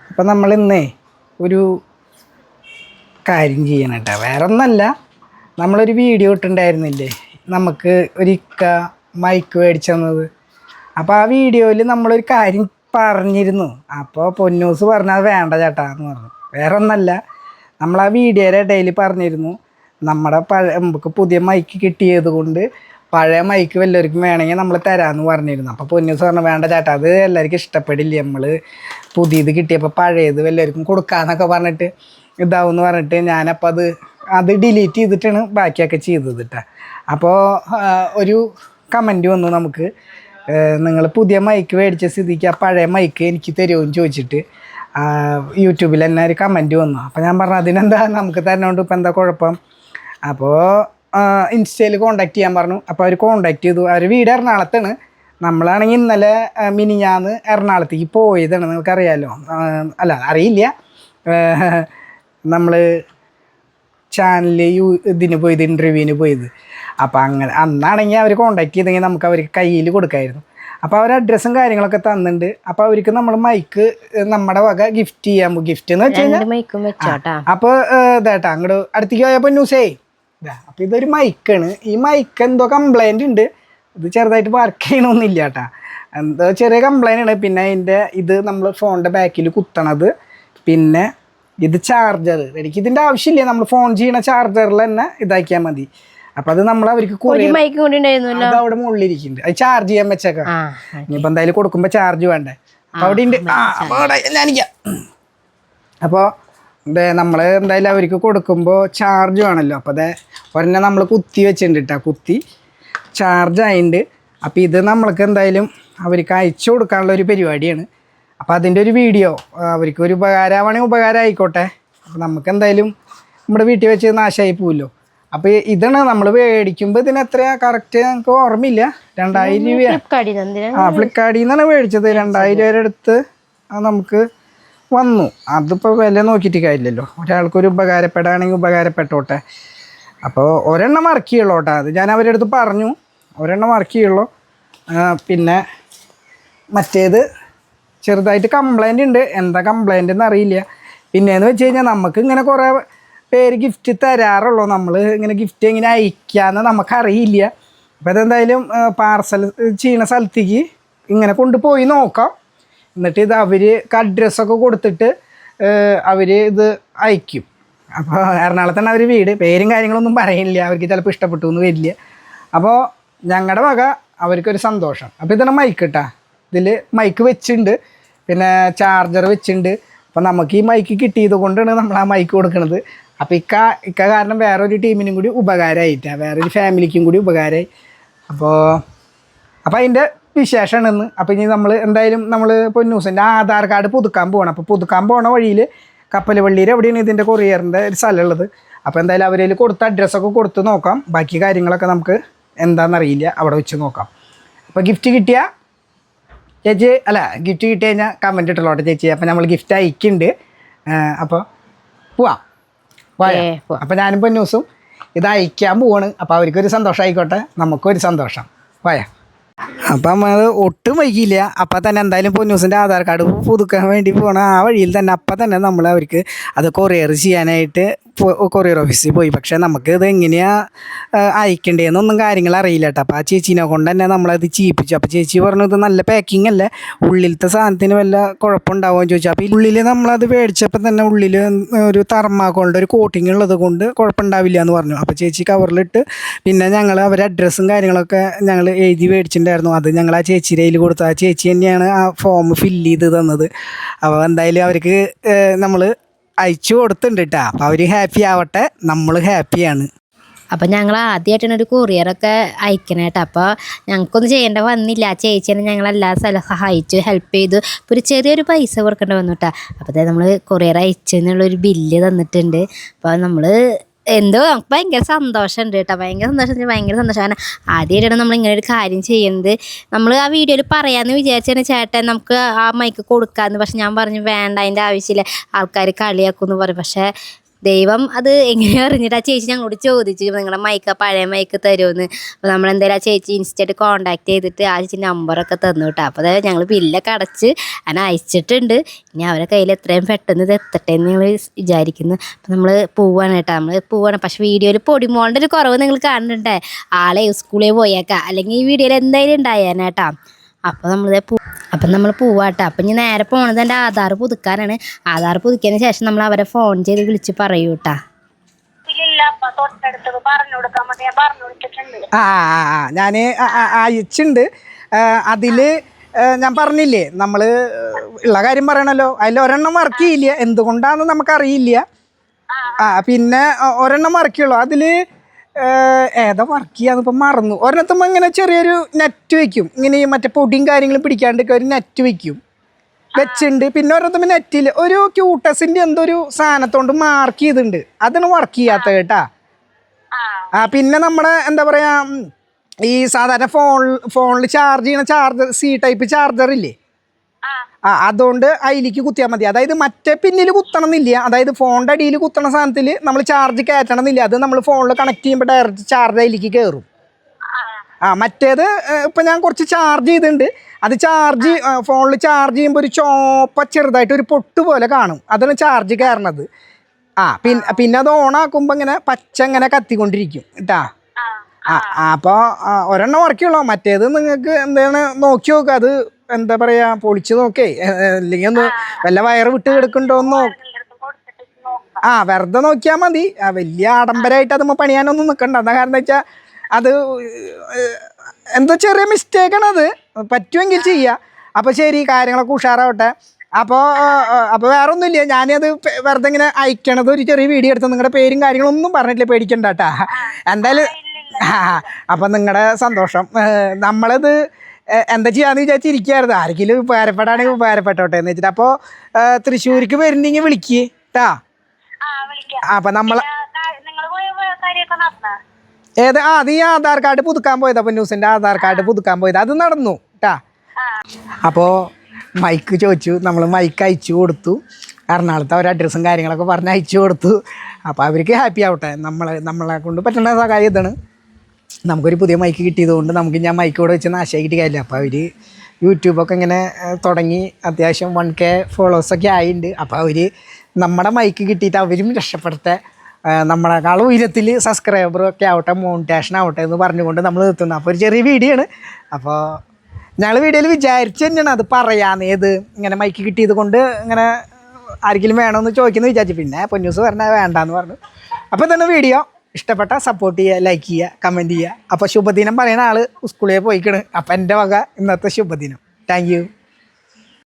അപ്പം നമ്മൾ ഇന്നേ ഒരു കാര്യം ചെയ്യണം കേട്ടോ. വേറെ ഒന്നല്ല, നമ്മളൊരു വീഡിയോ ഇട്ടുണ്ടായിരുന്നില്ലേ, നമുക്ക് ഒരിക്ക മൈക്ക് മേടിച്ചു തന്നത്. അപ്പോൾ ആ വീഡിയോയിൽ നമ്മളൊരു കാര്യം പറഞ്ഞിരുന്നു. അപ്പോൾ പൊന്നൂസ് പറഞ്ഞത് വേണ്ട ചേട്ടാ എന്ന് പറഞ്ഞു. വേറെ ഒന്നല്ല, നമ്മൾ ആ വീഡിയോയുടെ ഇടയിൽ പറഞ്ഞിരുന്നു നമ്മുടെ നമുക്ക് പുതിയ മൈക്ക് കിട്ടിയത് കൊണ്ട് പഴയ മൈക്ക് വല്ലവർക്കും വേണമെങ്കിൽ നമ്മൾ തരാമെന്ന് പറഞ്ഞിരുന്നു. അപ്പോൾ പൊന്നൂസ് പറഞ്ഞു വേണ്ട ചേട്ടാ, അത് എല്ലാവർക്കും ഇഷ്ടപ്പെടില്ല, നമ്മൾ പുതിയത് കിട്ടിയപ്പോൾ പഴയത് വല്ലവർക്കും കൊടുക്കാമെന്നൊക്കെ പറഞ്ഞിട്ട് ഇതാവുമെന്ന് പറഞ്ഞിട്ട് ഞാനപ്പോൾ അത് ഡിലീറ്റ് ചെയ്തിട്ടാണ് ബാക്കിയൊക്കെ ചെയ്തത് കേട്ടോ. അപ്പോൾ ഒരു കമൻറ്റ് വന്നു നമുക്ക്, നിങ്ങൾ പുതിയ മൈക്ക് മേടിച്ച സ്ഥിതിക്ക് ആ പഴയ മൈക്ക് എനിക്ക് തരുമെന്ന് ചോദിച്ചിട്ട് യൂട്യൂബിൽ തന്നെ ഒരു കമൻറ്റ് വന്നു. അപ്പോൾ ഞാൻ പറഞ്ഞു അതിനെന്താ, നമുക്ക് തരണോണ്ട് ഇപ്പം എന്താ കുഴപ്പം. അപ്പോൾ ഇൻസ്റ്റയിൽ കോണ്ടാക്ട് ചെയ്യാൻ പറഞ്ഞു. അപ്പോൾ അവർ കോണ്ടാക്ട് ചെയ്തു. അവർ വീട് എറണാകുളത്താണ്. നമ്മളാണെങ്കിൽ ഇന്നലെ മിനിഞ്ഞാന്ന് എറണാകുളത്തേക്ക് പോയതാണ്, നിങ്ങൾക്കറിയാമല്ലോ. അല്ല അറിയില്ല, നമ്മൾ ചാനലിൽ ഇതിന് പോയത്, ഇൻ്റർവ്യൂവിന് പോയത്. അപ്പോൾ അങ്ങനെ അന്നാണെങ്കിൽ അവർ കോണ്ടാക്ട് ചെയ്തെങ്കിൽ നമുക്ക് അവർക്ക് കയ്യിൽ കൊടുക്കാമായിരുന്നു. അപ്പോൾ അവർ അഡ്രസ്സും കാര്യങ്ങളൊക്കെ തന്നിട്ടുണ്ട്. അപ്പോൾ അവർക്ക് നമ്മൾ മൈക്ക് നമ്മുടെ വക ഗിഫ്റ്റ് ചെയ്യാൻ പോകും. ഗിഫ്റ്റ് എന്ന് വെച്ച് കഴിഞ്ഞാൽ അപ്പോൾ ഇതാട്ടാ അങ്ങോട്ട് അടുത്തേക്ക് പോയപ്പോൾ ന്യൂസേ ഇതാ. അപ്പോൾ ഇതൊരു മൈക്കാണ്. ഈ മൈക്ക് എന്തോ കംപ്ലൈൻ്റ് ഉണ്ട്, ഇത് ചെറുതായിട്ട് വർക്ക് ചെയ്യണമെന്നില്ല കേട്ടാ, എന്തോ ചെറിയ കംപ്ലൈൻ്റ് ആണ്. പിന്നെ അതിൻ്റെ ഇത് നമ്മൾ ഫോണിൻ്റെ ബാക്കിൽ കുത്തണത്, പിന്നെ ഇത് ചാർജർ. എനിക്ക് ഇതിൻ്റെ ആവശ്യമില്ല, നമ്മൾ ഫോൺ ചെയ്യണ ചാർജറിൽ തന്നെ ഇതാക്കിയാൽ മതി. അപ്പം അത് നമ്മൾ അവർക്ക് അത് അവിടെ മുകളിലിരിക്കുന്നുണ്ട്, അത് ചാർജ് ചെയ്യാൻ വെച്ചേക്കാം. ഇനിയിപ്പോൾ എന്തായാലും കൊടുക്കുമ്പോൾ ചാർജ് വേണ്ടേ. അപ്പോൾ അവിടെ ഉണ്ട്. അപ്പോൾ നമ്മൾ എന്തായാലും അവർക്ക് കൊടുക്കുമ്പോൾ ചാർജ് വേണമല്ലോ. അപ്പോൾ അതെ ഒരെണ്ണം നമ്മൾ കുത്തി വെച്ചിട്ടുണ്ട് കേട്ടോ, കുത്തി ചാർജ് ആയിട്ടുണ്ട്. അപ്പോൾ ഇത് നമ്മൾക്ക് എന്തായാലും അവർക്ക് അയച്ചു കൊടുക്കാനുള്ള ഒരു പരിപാടിയാണ്. അപ്പോൾ അതിൻ്റെ ഒരു വീഡിയോ അവർക്ക് ഒരു ഉപകാരമാണെങ്കിൽ ഉപകാരം ആയിക്കോട്ടെ. അപ്പോൾ നമുക്ക് എന്തായാലും നമ്മുടെ വീട്ടിൽ വെച്ച് നാശമായി പോവുമല്ലോ. അപ്പോൾ ഇതാണ് നമ്മൾ മേടിക്കുമ്പോൾ ഇതിന് എത്രയാണ് കറക്റ്റ് ഞങ്ങൾക്ക് ഓർമ്മയില്ല. 2000 രൂപ ഫ്ലിപ്കാർട്ടിൽ നിന്നാണ് മേടിച്ചത്. 2000 രൂപയുടെ അടുത്ത് നമുക്ക് വന്നു. അതിപ്പോൾ വില നോക്കിയിട്ട് കാര്യമില്ലല്ലോ, ഒരാൾക്കൊരു ഉപകാരപ്പെടുകയാണെങ്കിൽ ഉപകാരപ്പെട്ടോട്ടെ. അപ്പോൾ ഒരെണ്ണം വർക്ക് ചെയ്യുള്ളൂ കേട്ടോ, അത് ഞാൻ അവരുടെ അടുത്ത് പറഞ്ഞു, ഒരെണ്ണം വർക്ക് ചെയ്യുള്ളൂ. പിന്നെ മറ്റേത് ചെറുതായിട്ട് കംപ്ലൈൻ്റ് ഉണ്ട്, എന്താ കംപ്ലൈൻ്റ് എന്ന് അറിയില്ല. പിന്നെയെന്ന് വെച്ച് കഴിഞ്ഞാൽ നമുക്ക് ഇങ്ങനെ കുറേ പേര് ഗിഫ്റ്റ് തരാറുള്ളൂ, നമ്മൾ ഇങ്ങനെ ഗിഫ്റ്റ് എങ്ങനെ അയക്കാമെന്ന് നമുക്കറിയില്ല. അപ്പോൾ അതെന്തായാലും പാർസൽ ചെയ്യുന്ന സ്ഥലത്തേക്ക് ഇങ്ങനെ കൊണ്ടുപോയി നോക്കാം. എന്നിട്ട് ഇത് അവർക്ക് അഡ്രസ്സൊക്കെ കൊടുത്തിട്ട് അവർ ഇത് അയക്കും. അപ്പോൾ എറണാകുളത്താണ് അവർ വീട്, പേരും കാര്യങ്ങളൊന്നും പറയുന്നില്ല, അവർക്ക് ചിലപ്പോൾ ഇഷ്ടപ്പെട്ടു എന്ന് വരില്ല. അപ്പോൾ ഞങ്ങളുടെ വക അവർക്കൊരു സന്തോഷം. അപ്പോൾ ഇതാണ് മൈക്ക് കേട്ടോ, ഇതിൽ മൈക്ക് വെച്ചിട്ടുണ്ട്, പിന്നെ ചാർജർ വെച്ചിട്ടുണ്ട്. അപ്പോൾ നമുക്ക് ഈ മൈക്ക് കിട്ടിയത് കൊണ്ടാണ് നമ്മൾ ആ മൈക്ക് കൊടുക്കുന്നത്. അപ്പോൾ ഇക്ക കാരണം വേറൊരു ടീമിനും കൂടി ഉപകാരമായിട്ടാണ്, വേറൊരു ഫാമിലിക്കും കൂടി ഉപകാരമായി. അപ്പോൾ അതിൻ്റെ വിശേഷമാണെന്ന്. അപ്പോൾ ഇനി നമ്മൾ എന്തായാലും നമ്മൾ പൊന്നൂസിൻ്റെ ആധാർ കാർഡ് പുതുക്കാൻ പോകണം. അപ്പോൾ പുതുക്കാൻ പോണ വഴിയിൽ കപ്പലവള്ളിയിൽ എവിടെയാണ് ഇതിൻ്റെ കൊറിയറിൻ്റെ ഒരു സ്ഥലമുള്ളത്. അപ്പോൾ എന്തായാലും അവരിൽ കൊടുത്ത അഡ്രസ്സൊക്കെ കൊടുത്ത് നോക്കാം. ബാക്കി കാര്യങ്ങളൊക്കെ നമുക്ക് എന്താണെന്നറിയില്ല, അവിടെ വെച്ച് നോക്കാം. അപ്പോൾ ഗിഫ്റ്റ് കിട്ടിയ ചേച്ചി, അല്ല ഗിഫ്റ്റ് കിട്ടി കഴിഞ്ഞാൽ കമൻറ്റ് ഇട്ടല്ലോട്ടെ ചേച്ചി. അപ്പോൾ നമ്മൾ ഗിഫ്റ്റ് അയക്കുന്നുണ്ട്. അപ്പോൾ പോവാം, പോയാ. അപ്പോൾ ഞാനും പൊന്നൂസും ഇത് അയക്കാൻ പോവാണ്. അപ്പോൾ അവർക്കൊരു സന്തോഷം ആയിക്കോട്ടെ, നമുക്കൊരു സന്തോഷം. പോയാ. അപ്പം നമ്മൾ ഒട്ടും വൈകിയില്ല. അപ്പം തന്നെ എന്തായാലും പൊന്നൂസിൻ്റെ ആധാർ കാർഡ് പുതുക്കാൻ വേണ്ടി പോകണം. ആ വഴിയിൽ തന്നെ അപ്പം തന്നെ നമ്മൾ അവർക്ക് അത് കൊറിയർ ചെയ്യാനായിട്ട് കൊറിയർ ഓഫീസിൽ പോയി. പക്ഷേ നമുക്ക് ഇത് എങ്ങനെയാണ് അയക്കേണ്ടതെന്നൊന്നും കാര്യങ്ങൾ അറിയില്ല കേട്ടോ. അപ്പോൾ ആ ചേച്ചീനെ കൊണ്ട് തന്നെ നമ്മളത് ചെയ്യിപ്പിച്ചു. അപ്പോൾ ചേച്ചി പറഞ്ഞു ഇത് നല്ല പാക്കിംഗ് അല്ലേ, ഉള്ളിലത്തെ സാധനത്തിന് വല്ല കുഴപ്പമുണ്ടാവുമെന്ന് ചോദിച്ചു. അപ്പോൾ ഈ ഉള്ളിൽ നമ്മളത് മേടിച്ചപ്പോൾ തന്നെ ഉള്ളിൽ ഒരു തെർമാക്കോളിൻ്റെ ഒരു കോട്ടിങ് ഉള്ളത് കൊണ്ട് കുഴപ്പമുണ്ടാവില്ല എന്ന് പറഞ്ഞു. അപ്പോൾ ചേച്ചി കവറിലിട്ട് പിന്നെ ഞങ്ങൾ അവരുടെ അഡ്രസ്സും കാര്യങ്ങളൊക്കെ ഞങ്ങൾ എഴുതി മേടിച്ചിട്ടുണ്ടായിരുന്നു. അത് ഞങ്ങൾ ആ ചേച്ചിയുടെ കയ്യിൽ കൊടുത്തു. ആ ചേച്ചി തന്നെയാണ് ആ ഫോം ഫില്ല് ചെയ്ത് തന്നത്. അപ്പോൾ എന്തായാലും അവർക്ക് നമ്മൾ അയച്ചു കൊടുത്തിട്ടുണ്ട് കേട്ടോ. അപ്പോൾ അവർ ഹാപ്പി ആവട്ടെ, നമ്മൾ ഹാപ്പിയാണ്. അപ്പോൾ ഞങ്ങൾ ആദ്യമായിട്ടാണ് ഒരു കൊറിയറൊക്കെ അയക്കണേട്ടോ. അപ്പോൾ ഞങ്ങൾക്കൊന്നും ചെയ്യേണ്ട വന്നില്ല, ചേച്ചിനെ ഞങ്ങൾ എല്ലാ സ്ഥലം സഹായിച്ചു, ഹെൽപ്പ് ചെയ്തു. ഇപ്പോൾ ഒരു ചെറിയൊരു പൈസ കൊടുക്കേണ്ടി വന്നു കേട്ടോ. അപ്പോൾ അതായത് നമ്മൾ കൊറിയർ അയച്ചെന്നുള്ളൊരു ബില്ല് തന്നിട്ടുണ്ട്. അപ്പോൾ നമ്മൾ എന്തോ നമുക്ക് ഭയങ്കര സന്തോഷമുണ്ട് കേട്ടോ, ഭയങ്കര സന്തോഷം. കാരണം ആദ്യമായിട്ടാണ് നമ്മൾ ഇങ്ങനെ ഒരു കാര്യം ചെയ്യുന്നത്. നമ്മൾ ആ വീഡിയോയിൽ പറയാമെന്ന് വിചാരിച്ചാണ് ചേട്ടൻ നമുക്ക് ആ മൈക്ക് കൊടുക്കാമെന്ന്. പക്ഷെ ഞാൻ പറഞ്ഞു വേണ്ട, അതിൻ്റെ ആവശ്യമില്ല, ആൾക്കാർ കളിയാക്കുമെന്ന് പറയും. പക്ഷേ ദൈവം അത് എങ്ങനെ അറിഞ്ഞിട്ട് ആ ചേച്ചി ഞങ്ങളോട് ചോദിച്ചു നിങ്ങളുടെ മൈക്ക് പഴയ മൈക്ക് തരുമെന്ന്. അപ്പോൾ നമ്മളെന്തായാലും ആ ചേച്ചി ഇൻസ്റ്റയായിട്ട് കോൺടാക്ട് ചെയ്തിട്ട് ആ ചേച്ചി നമ്പറൊക്കെ തന്നു കേട്ടോ. അപ്പോൾ അതായത് ഞങ്ങൾ ബില്ലൊക്കെ അടച്ച് അങ്ങനെ അയച്ചിട്ടുണ്ട്. ഇനി അവരുടെ കയ്യിൽ എത്രയും പെട്ടെന്ന് ഇത് എത്തട്ടെ എന്ന് ഞങ്ങൾ വിചാരിക്കുന്നു. അപ്പോൾ നമ്മൾ പോവാണ് കേട്ടോ, നമ്മൾ പോവാണ്. പക്ഷേ വീഡിയോയിൽ പൊടിമോളുടെ ഒരു കുറവ് നിങ്ങൾ കാണുന്നുണ്ടേ. ആളെ സ്കൂളിൽ പോയേക്കാം, അല്ലെങ്കിൽ ഈ വീഡിയോയിൽ എന്തായാലും ഉണ്ടായേനേട്ടാ. അപ്പോൾ നമ്മൾ പോവാട്ടോ. അപ്പം ഇനി നേരെ പോണത് എൻ്റെ ആധാർ പുതുക്കാനാണ്. ആധാർ പുതുക്കിയതിന് ശേഷം നമ്മൾ അവരെ ഫോൺ ചെയ്ത് വിളിച്ച് പറയൂ കേട്ടാ. ഞാൻ അയച്ചിട്ടുണ്ട്. അതിൽ ഞാൻ പറഞ്ഞില്ലേ, നമ്മൾ ഉള്ള കാര്യം പറയണല്ലോ. അതിൽ ഒരെണ്ണം വർക്ക് ചെയ്യില്ല, എന്തുകൊണ്ടാണെന്ന് നമുക്കറിയില്ല. പിന്നെ ഒരെണ്ണം വർക്ക് ചെയ്യുള്ളൂ. അതിൽ ഏതാ വർക്ക് ചെയ്യാന്ന് ഇപ്പം മറന്നു. ഒരെണ്ണത്തുമ്പോൾ ഇങ്ങനെ ചെറിയൊരു നെറ്റ് വയ്ക്കും, ഇങ്ങനെ മറ്റേ പൊടിയും കാര്യങ്ങളും പിടിക്കാണ്ടൊക്കെ ഒരു നെറ്റ് വെച്ചിട്ടുണ്ട്. പിന്നെ ഒരെണ്ണത്തുമ്പോൾ നെറ്റിൽ ഒരു ക്യൂട്ടസിൻ്റെ എന്തോ ഒരു സാധനത്തോണ്ട് മാർക്ക് ചെയ്തിട്ടുണ്ട്, അതാണ് വർക്ക് ചെയ്യാത്ത കേട്ടാ. പിന്നെ നമ്മുടെ എന്താ പറയുക, ഈ സാധാരണ ഫോണിൽ ചാർജ് ചെയ്യണ ചാർജർ, സി ടൈപ്പ് ചാർജർ ഇല്ലേ, അതുകൊണ്ട് അതിലേക്ക് കുത്തിയാൽ മതി. അതായത് മറ്റേ പിന്നിൽ കുത്തണമെന്നില്ല, അതായത് ഫോണിൻ്റെ അടിയിൽ കുത്തണ സാധനത്തിൽ നമ്മൾ ചാർജ് കയറ്റണമെന്നില്ല. അത് നമ്മൾ ഫോണിൽ കണക്ട് ചെയ്യുമ്പോൾ ഡയറക്റ്റ് ചാർജ് അതിലേക്ക് കയറും. മറ്റേത് ഇപ്പം ഞാൻ കുറച്ച് ചാർജ് ചെയ്തിട്ടുണ്ട്. അത് ചാർജ് ഫോണിൽ ചാർജ് ചെയ്യുമ്പോൾ ഒരു ചോപ്പ ചെറുതായിട്ട് ഒരു പൊട്ട് പോലെ കാണും, അതാണ് ചാർജ് കയറണത്. പിന്നെ അത് ഓണാക്കുമ്പോൾ ഇങ്ങനെ പച്ച ഇങ്ങനെ കത്തിക്കൊണ്ടിരിക്കും കേട്ടാ. അപ്പോൾ ഒരെണ്ണം വർക്കുള്ളൂ. മറ്റേത് നിങ്ങൾക്ക് എന്താണ് നോക്കി നോക്കുക, അത് എന്താ പറയുക, പൊളിച്ച് നോക്കേ, അല്ലെങ്കിൽ ഒന്ന് വല്ല വയറ് വിട്ട് കിടക്കുന്നുണ്ടോന്ന് വെറുതെ നോക്കിയാൽ മതി. വലിയ ആഡംബരമായിട്ട് അത് പണിയാനൊന്നും നിൽക്കണ്ട. എന്താ കാരണം വെച്ചാൽ അത് എന്തോ ചെറിയ മിസ്റ്റേക്കാണ്, അത് പറ്റുമെങ്കിൽ ചെയ്യുക. അപ്പോൾ ശരി, കാര്യങ്ങളൊക്കെ ഉഷാറാവട്ടെ. അപ്പോൾ വേറെ ഒന്നുമില്ല, ഞാനത് വെറുതെ ഇങ്ങനെ അയക്കണത് ഒരു ചെറിയ വീഡിയോ എടുത്ത് നിങ്ങളുടെ പേരും കാര്യങ്ങളൊന്നും പറഞ്ഞിട്ടില്ല, പേടിക്കണ്ട കേട്ടാ. എന്തായാലും അപ്പം നിങ്ങളുടെ സന്തോഷം. നമ്മളത് എന്താ ചെയ്യാന്ന് വിചാരിച്ചിരിക്കുകയായിരുന്നു, ആരെങ്കിലും ഉപകാരപ്പെടാണെങ്കിൽ ഉപകാരപ്പെട്ടോട്ടെ എന്ന് വെച്ചിട്ട്. അപ്പോൾ തൃശ്ശൂർക്ക് വരുന്നെങ്കിൽ വിളിക്കേ കേട്ടാ. അപ്പം നമ്മൾ അത് ഈ ആധാർ കാർഡ് പുതുക്കാൻ പോയത്, അപ്പം ന്യൂസിൻ്റെ ആധാർ കാർഡ് പുതുക്കാൻ പോയത്, അത് നടന്നു കേട്ടാ. അപ്പോൾ മൈക്ക് ചോദിച്ചു, നമ്മൾ മൈക്ക് അയച്ചു കൊടുത്തു. എറണാകുളത്ത് അവർ അഡ്രസ്സും കാര്യങ്ങളൊക്കെ പറഞ്ഞ് അയച്ചു കൊടുത്തു. അപ്പോൾ അവർക്ക് ഹാപ്പി ആവട്ടെ. നമ്മളെ കൊണ്ട് പറ്റുന്ന കാര്യം ഇതാണ്. നമുക്കൊരു പുതിയ മൈക്ക് കിട്ടിയതുകൊണ്ട് നമുക്ക് ഞാൻ മൈക്ക് കൂടെ വെച്ച് നാശമാക്കിയിട്ട് കാര്യമില്ല. അപ്പോൾ അവർ യൂട്യൂബൊക്കെ ഇങ്ങനെ തുടങ്ങി അത്യാവശ്യം 1K ഫോളോവേഴ്സൊക്കെ ആയിട്ടുണ്ട്. അപ്പോൾ അവർ നമ്മുടെ മൈക്ക് കിട്ടിയിട്ട് അവരും രക്ഷപ്പെടട്ടെ, നമ്മളെക്കാളും ഉയരത്തിൽ സബ്സ്ക്രൈബറൊക്കെ ആവട്ടെ, മോണിറ്റേഷൻ ആവട്ടെ എന്ന് പറഞ്ഞുകൊണ്ട് നമ്മൾ നിർത്തുന്നത്. അപ്പോൾ ഒരു ചെറിയ വീഡിയോ ആണ്. അപ്പോൾ ഞങ്ങൾ വീഡിയോയിൽ വിചാരിച്ച് തന്നെയാണ് അത് പറയാന്ന്, ഏത് ഇങ്ങനെ മൈക്ക് കിട്ടിയത് കൊണ്ട് ഇങ്ങനെ ആരെങ്കിലും വേണമെന്ന് ചോദിക്കുന്നു വിചാരിച്ചു. പിന്നെ പൊന്നൂസ് പറഞ്ഞാൽ വേണ്ടാന്ന് പറഞ്ഞു. അപ്പോൾ ഇതാണ് വീഡിയോ. ഇഷ്ടപ്പെട്ട സപ്പോർട്ട് ചെയ്യുക, ലൈക്ക് ചെയ്യുക, കമൻറ്റ് ചെയ്യുക. അപ്പോൾ ശുഭദിനം പറയുന്ന ആൾ സ്കൂളിൽ പോയിക്കണ്. അപ്പോൾ എൻ്റെ വക ഇന്നത്തെ ശുഭദിനം. Thank you.